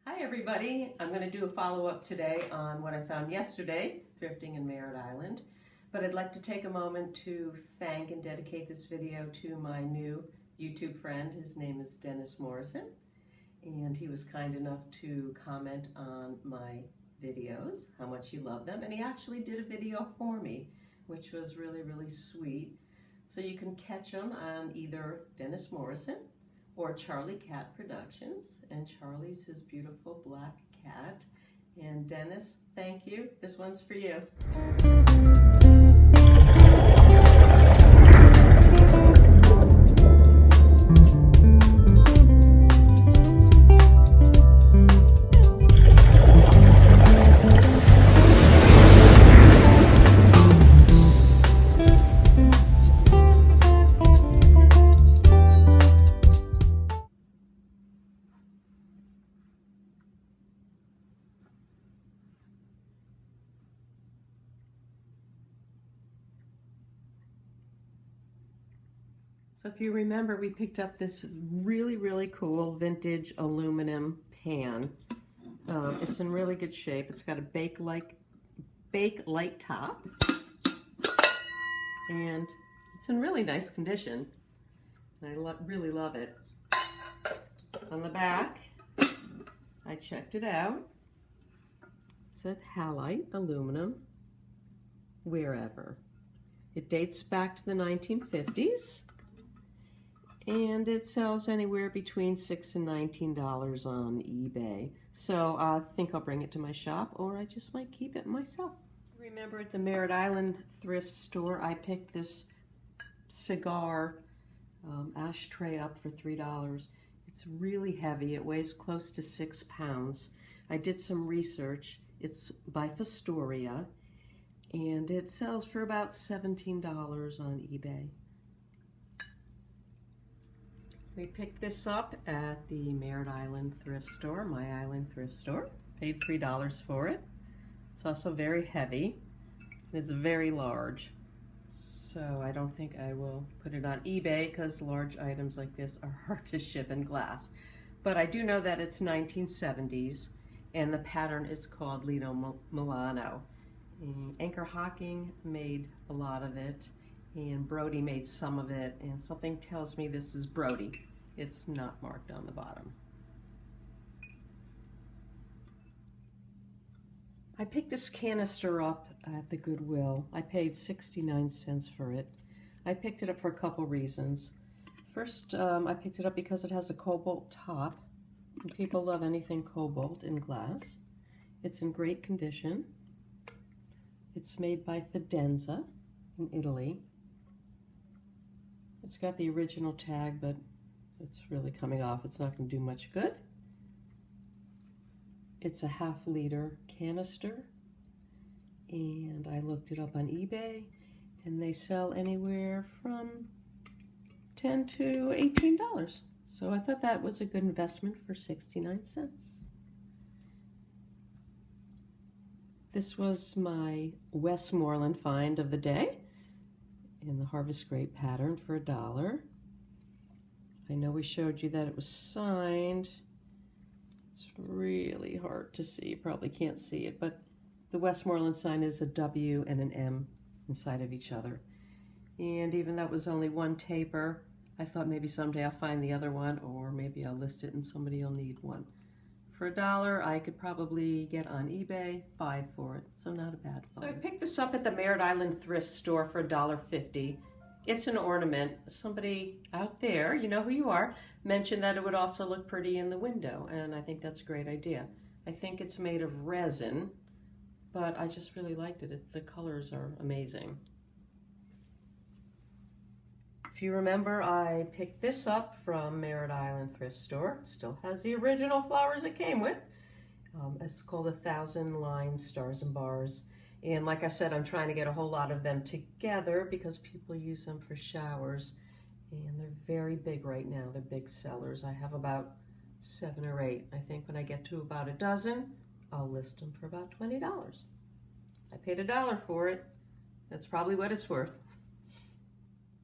Hi everybody, I'm going to do a follow-up today on what I found yesterday thrifting in Merritt Island, but I'd like to take a moment to thank and dedicate this video to my new YouTube friend. His name is Dennis Morrison, and he was kind enough to comment on my videos, how much he loved them, and he actually did a video for me, which was really sweet. So you can catch him on either Dennis Morrison or Charlie Cat Productions, and Charlie's his beautiful black cat. And Dennis, thank you. This one's for you. So if you remember, we picked up this really cool vintage aluminum pan. It's in really good shape. It's got a bake light top, and it's in really nice condition. And I really love it. On the back, I checked it out. It said halite aluminum wherever. It dates back to the 1950s. And it sells anywhere between $6 and $19 on eBay. So I think I'll bring it to my shop, or I just might keep it myself. Remember at the Merritt Island thrift store, I picked this cigar ash tray up for $3. It's really heavy. It weighs close to 6 pounds. I did some research. It's by Fostoria, and it sells for about $17 on eBay. We picked this up at the Merritt Island thrift store, my island thrift store. Paid $3 for it. It's also very heavy. It's very large. So I don't think I will put it on eBay because large items like this are hard to ship in glass. But I do know that it's 1970s and the pattern is called Lido Milano. And Anchor Hocking made a lot of it, and Brody made some of it, and something tells me this is Brody. It's not marked on the bottom. I picked this canister up at the Goodwill. I paid 69 cents for it. I picked it up for a couple reasons. First, I picked it up because it has a cobalt top. And people love anything cobalt in glass. It's in great condition. It's made by Fidenza in Italy. It's got the original tag, but it's really coming off. It's not going to do much good. It's a ½ canister, and I looked it up on eBay, and they sell anywhere from $10 to $18. So I thought that was a good investment for 69 cents. This was my Westmoreland find of the day in the Harvest Grape pattern for $1. I know we showed you that it was signed. It's really hard to see. You probably can't see it, but the Westmoreland sign is a W and an M inside of each other. And even though it was only one taper, I thought maybe someday I'll find the other one, or maybe I'll list it and somebody will need one. For $1, I could probably get on eBay $5 for it, so not a bad find. So I picked this up at the Merritt Island thrift store for $1.50. It's an ornament. Somebody out there, you know who you are, mentioned that it would also look pretty in the window, and I think that's a great idea. I think it's made of resin, but I just really liked it. The colors are amazing. If you remember, I picked this up from Merritt Island thrift store. It still has the original flowers it came with. It's called 1,000 Lines, Stars and Bars. And like I said, I'm trying to get a whole lot of them together because people use them for showers. And they're very big right now. They're big sellers. I have about 7 or 8. I think when I get to about a dozen, I'll list them for about $20. I paid $1 for it. That's probably what it's worth.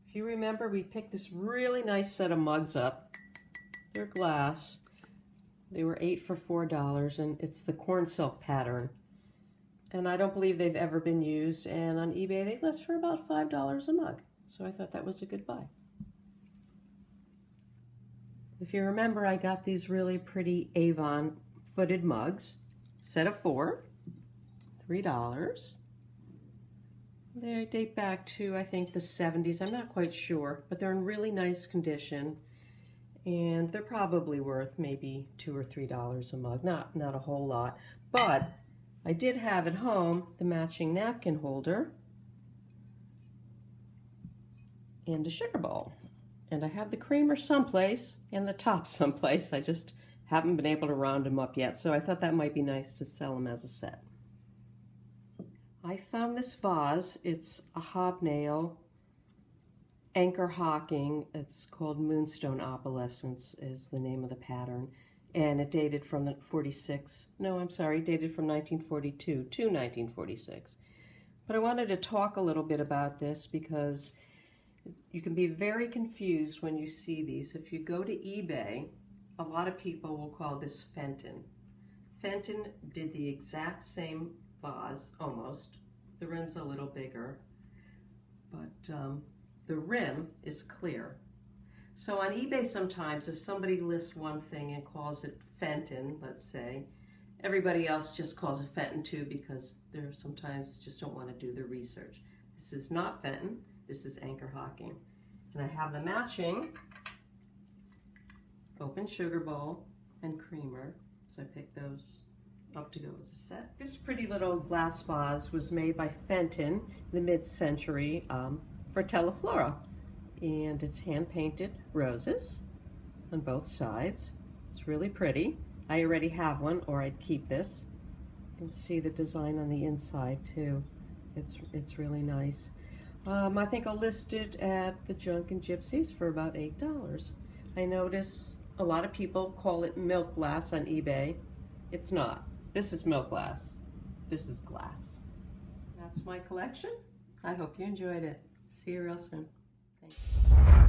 If you remember, we picked this really nice set of mugs up. They're glass. They were 8 for $4, and it's the corn silk pattern. And I don't believe they've ever been used, and on eBay they list for about $5 a mug. So I thought that was a good buy. If you remember, I got these really pretty Avon footed mugs, set of 4, $3. They date back to, I think, the 70s. I'm not quite sure, but they're in really nice condition, and they're probably worth maybe $2 or $3 a mug. Not a whole lot, but I did have at home the matching napkin holder and a sugar bowl. And I have the creamer someplace and the top someplace. I just haven't been able to round them up yet, so I thought that might be nice to sell them as a set. I found this vase. It's a Hobnail Anchor Hocking. It's called Moonstone Opalescence is the name of the pattern. And it dated from the dated from 1942 to 1946. But I wanted to talk a little bit about this because you can be very confused when you see these. If you go to eBay, a lot of people will call this Fenton. Fenton did the exact same vase, almost. The rim's a little bigger, but the rim is clear. So on eBay sometimes, if somebody lists one thing and calls it Fenton, let's say, everybody else just calls it Fenton too because they're sometimes just don't want to do the research. This is not Fenton, this is Anchor Hocking. And I have the matching open sugar bowl and creamer, so I picked those up to go as a set. This pretty little glass vase was made by Fenton in the mid-century for Teleflora. And it's hand-painted roses on both sides. It's really pretty. I already have one, or I'd keep this. You can see the design on the inside too. It's really nice. I think I'll list it at the Junk and Gypsies for about $8. I notice a lot of people call it milk glass on eBay. It's not. This is milk glass. This is glass. That's my collection. I hope you enjoyed it. See you real soon. Thank you.